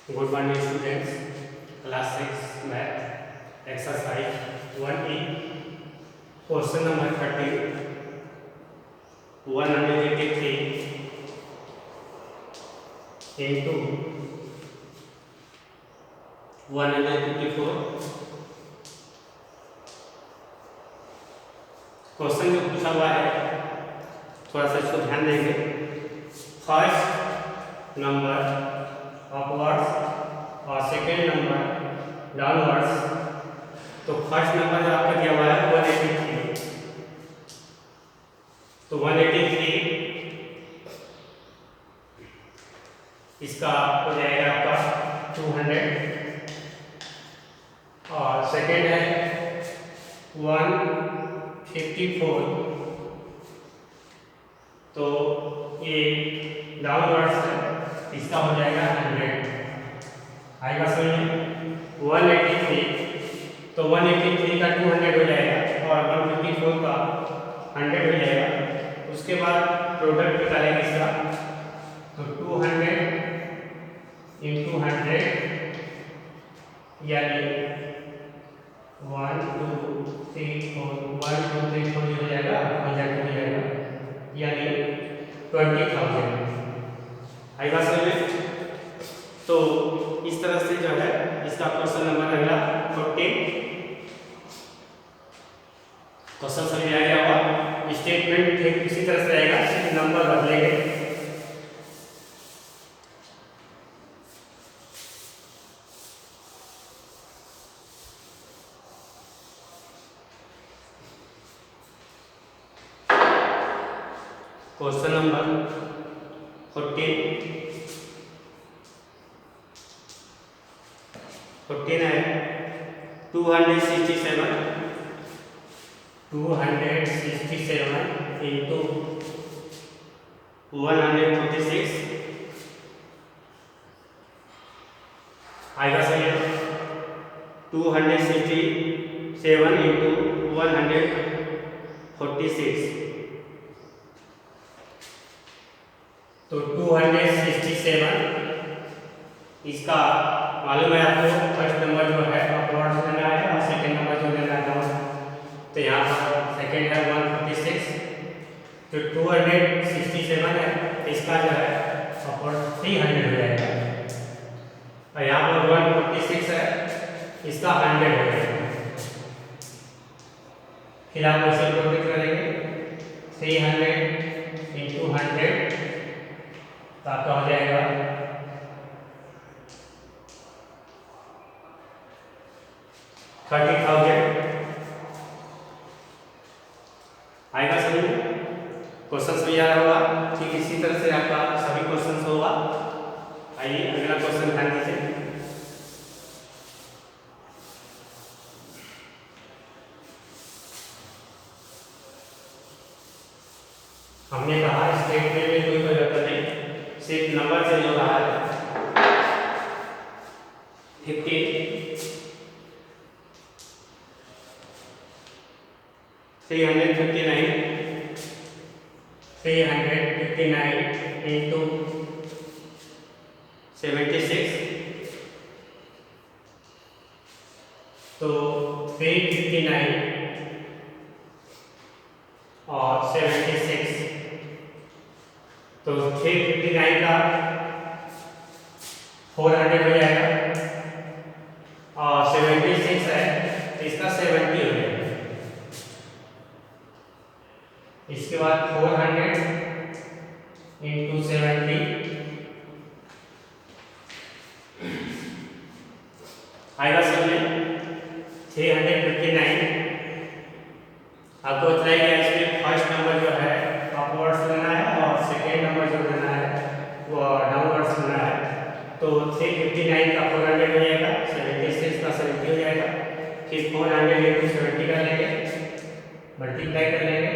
Good morning students, class 6 math exercise 1E question number 30 183 into 154 question जो पूछा हुआ है थोड़ा सा इसको ध्यान देंगे। फर्स्ट नंबर अपवर्ड्स और सेकेंड नंबर डाउनवर्ड्स। तो फर्स्ट नंबर जो आपका दिया हुआ है 183, तो 183 इसका हो जाएगा आपका 200 और सेकेंड है 154, तो ये डाउनवर्ड्स है, इसका हो जाएगा 100। आएगा समझ में 183, तो 183 का 200 हो जाएगा और 154 का 100 हो जाएगा। उसके बाद प्रोडक्ट निकालेंगे इसका, तो 200 इंटू 100 यानी 1 2 3 4 1 2 3 4 हो जाएगा, हो जाएगा यानी 20,000। आएगा समझ में। तो इस तरह से जो है इसका क्वेश्चन नंबर अगला 40 क्वेश्चन समझ आ गया होगा। स्टेटमेंट ठीक इसी तरह से रहेगा, सिर्फ नंबर बदलेंगे। क्वेश्चन नंबर 14 है 267 into 146 आएगा सही है। 267 into 146, तो 267 इसका मालूम है आपको। फर्स्ट नंबर जो है अपवर्ड्स लेना है और सेकंड नंबर जो लेना है डाउन। तो यहाँ पर सेकंड है 146, जो 267 है इसका जो है अपवर्ड 300 हो जाएगा और यहाँ पर 146 है इसका 100 हो जाएगा। फिर आप इसे प्रोडक्ट करेंगे 300 इंटू 100, तो आपका हो जाएगा 30,000। आएगा समझ में। क्वेश्चन समझ आ रहा होगा। ठीक इसी तरह से आपका सभी क्वेश्चन होगा। आइए अगला क्वेश्चन ध्यान दीजिए। हमने कहा स्टेटमेंट में कोई परिवर्तन नहीं, सिर्फ नंबर चेंज हो रहा है। 50 359 into 76, तो 359 और 76, तो 359 का 400 हो जाएगा और 76 है इसका 70 हो जाएगा। इसके बाद 400 इंटू 70 आएगा समझ में 359। आपको बताया गया इसमें फर्स्ट नंबर जो है अपवर्ड्स लेना है और सेकेंड नंबर जो लेना है वो डाउनवर्ड्स लेना है। तो 359 का 400 हो जाएगा, 76 का 70 हो जाएगा। फिर 400 इंटू 70 कर लेंगे, मल्टीप्लाई कर लेंगे,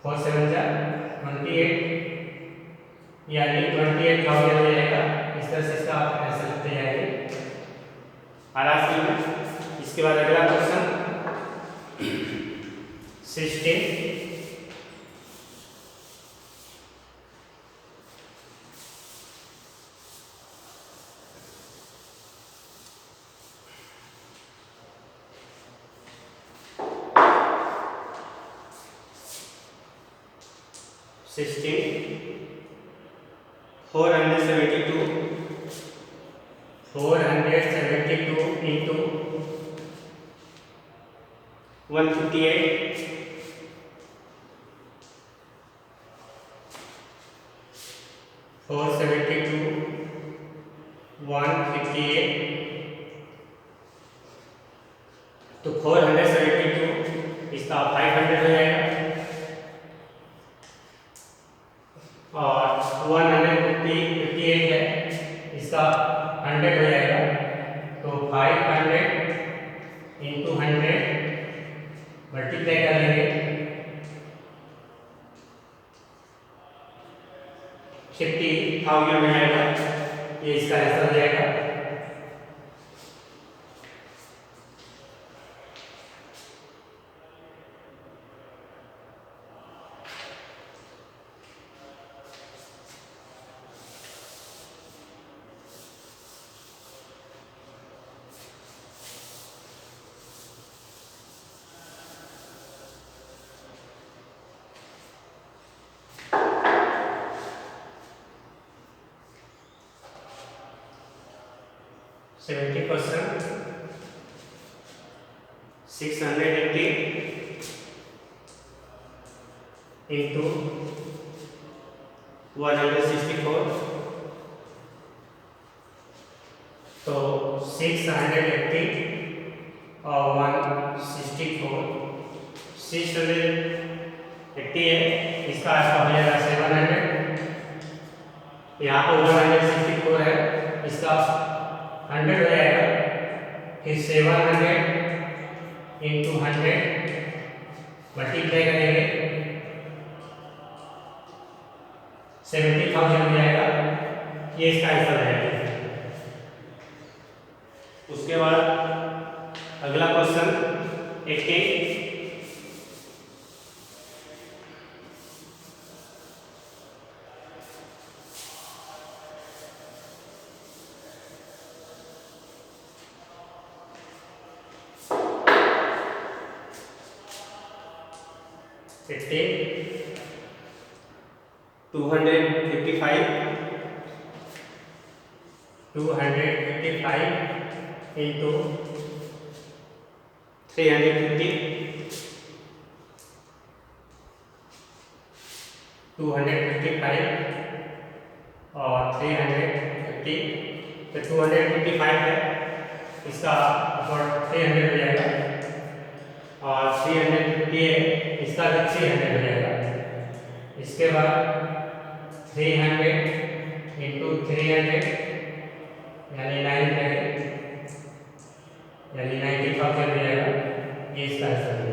4 7 जा 28 यानी 28,000 हो जाएगा। इस तरह से इसका आप आंसर लिखते जाएंगे आराम में। इसके बाद अगला क्वेश्चन 16 16 16 472 into 158 472 158 तो 472 इसका 500 हो जाएगा और 158 है इसका 100 हो जाएगा तो 500 इंटू 100 मल्टीप्लाई करेंगे 50,000 हो जाएगा। ये इसका आंसर हो जाएगा। सेवेंटी परसेंट 680 इंटू 164 तो 680 और 164 680 है इसका आंसर हो जाएगा 700 यहाँ पर 164 है इसका 100 हो जाएगा फिर 700 इंटू 100 मल्टीप्लाई करेंगे 70,000 हो जाएगा। ये इसका आंसर है। उसके बाद अगला क्वेश्चन 18 255 into 350 255 और 350 तो 255 है इसका 300 हो जाएगा और 350 है इसका 300 हो जाएगा। इसके बाद 300 इंटू 300 यानी 90,000 हो जाएगा। ये इसका आंसर है।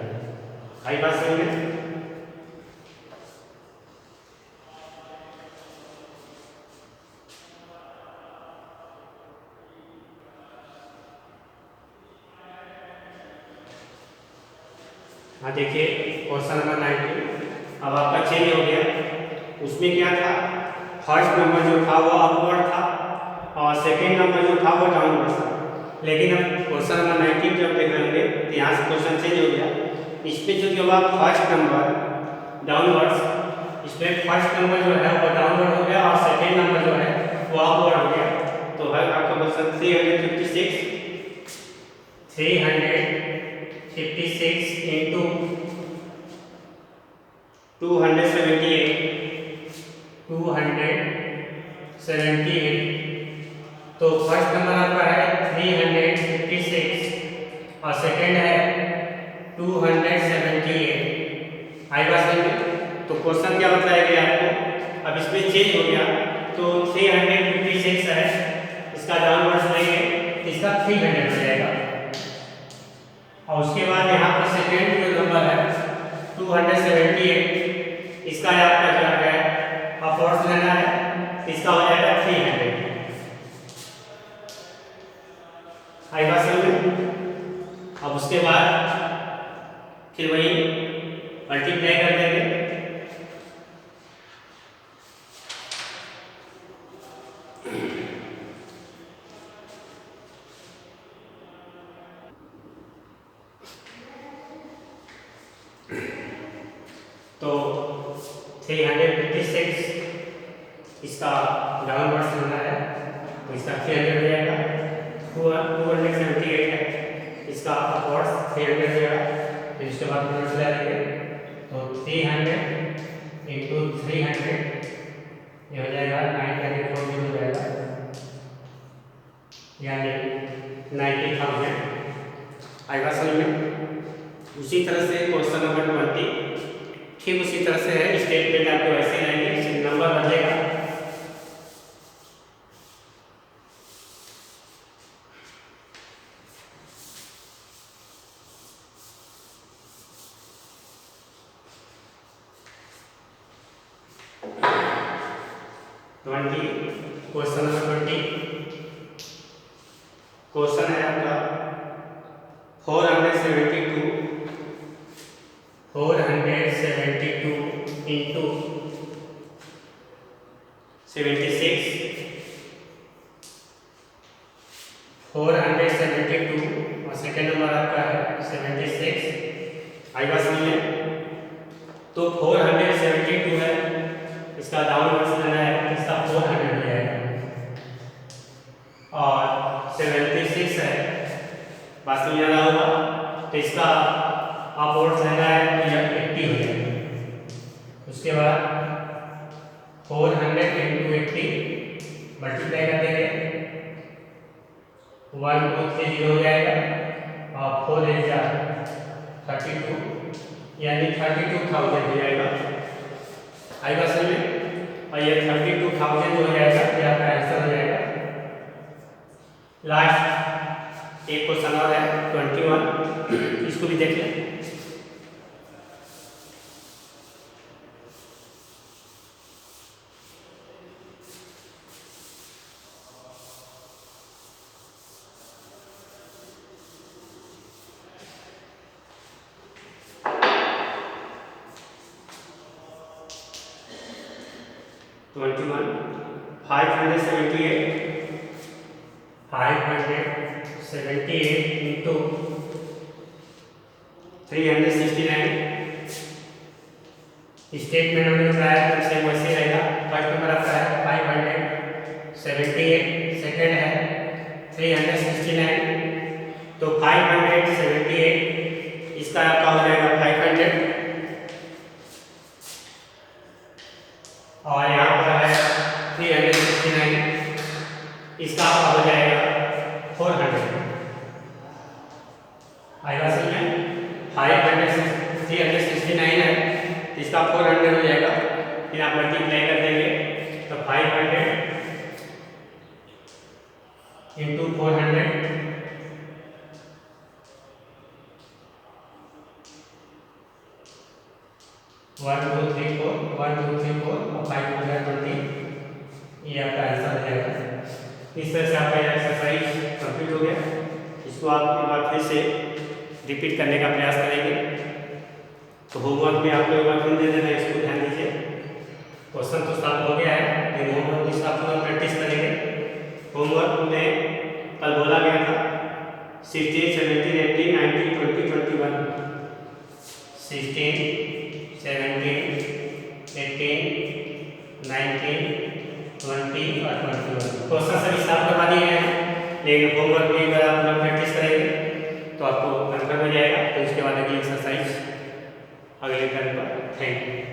आई बात समझ में? हाँ देखिए क्वेश्चन नंबर 19 अब आपका चेंज हो गया। उसमें क्या था फर्स्ट नंबर जो था वो अपवर्ड था और सेकेंड नंबर जो था वो डाउनवर्ड था। लेकिन अब क्वेश्चन नंबर 19 जब देखेंगे तो यहाँ से क्वेश्चन चेंज हो गया। इसमें जो जवाब फर्स्ट नंबर डाउनवर्ड्स इसमें फर्स्ट नंबर जो है वो डाउनवर्ड हो गया और सेकेंड नंबर जो है वो अपवर्ड हो गया। तो है आपका क्वेश्चन 356 इंटू 278 तो फर्स्ट नंबर आपका है 356 और सेकेंड है 278। आई बात समझ में? तो क्वेश्चन क्या बताया गया आपको अब इसमें चेंज हो गया तो 356 है इसका डाउनवर्ड्स लेंगे इसका 300 हो जाएगा और उसके बाद यहाँ पर सेकेंड जो नंबर है 278 इसका आपका क्या है अपवर्ड्स लेना है इसका हो जाएगा 300। आई बात समझ में? अब उसके बाद फिर वही मल्टीप्लाई कर देंगे तो 356 इसका डाउनवर्ड चलना है तो इसका 300 हो जाएगा। 278 है इसका अपवर्ड्स 300 हो जाएगा। फिर इसके बाद प्लस लगाएंगे तो 300 इंटू 300 ये हो जाएगा 940 हो जाएगा, यानी 90,000 आएगा समझ में। उसी तरह से क्वेश्चन नंबर 20 ठीक उसी तरह से है, स्टेटमेंट आपको वैसे ही रहेंगे, नंबर बदलेगा। क्वेश्चन नंबर 20 क्वेश्चन है आपका 472 इंटू 76 472 और सेकेंड नंबर आपका है 76 आएगा समझ में। तो 472 है इसका डाउनवर्ड लेना है, इसका 400 हो जाएगा और 76 है बात में ज्यादा होगा तो इसका अपवर्ड लेना है तो यह 80 हो जाएगा। उसके बाद 400 इंटू 80 मल्टीप्लाई कर देंगे 1230 हो जाएगा और 4 32 यानी 32,000 हो जाएगा आएगा समझ में। और ये 32,000 जो हो जाएगा ये आपका आंसर हो जाएगा। लास्ट एक क्वेश्चन और है 21 इसको भी देख लें। इंटू 369 स्टेटमेंट हमने बताया तो सेम वैसे रहेगा। फर्स्ट नंबर आपका है 578, सेकेंड है 369 तो 578 इसका आपका हो जाएगा 500 और यहाँ पर है 369 इसका आपका हो जाएगा 400 आएगा समझ में। 369 है इसका 400 हो जाएगा, फिर आप मल्टीप्लाई कर देंगे तो 500 इंटू 400 1 2 3 4 और 520 ये आपका आंसर हो जाएगा। इस तरह से आपका एक्सरसाइज कंप्लीट हो गया। इसको आप एक बार फिर से रिपीट करने का प्रयास करेंगे। तो होमवर्क में आप लोग फिर दे देना, इसको ध्यान दीजिए। क्वेश्चन तो साफ हो गया है लेकिन होमवर्क इसका आप लोग प्रैक्टिस करेंगे। होमवर्क में कल बोला गया था 16 17 18 19 20 21 16 17 18 19 20 और 21 क्वेश्चन सभी साफ करवा दिए गए हैं, लेकिन होमवर्क में अगर आप लोग प्रैक्टिस करेंगे तो आपको कंफर्म हो जाएगा। तो इसके बाद अगली एक्सरसाइज अगले टर्न पर। Thank you.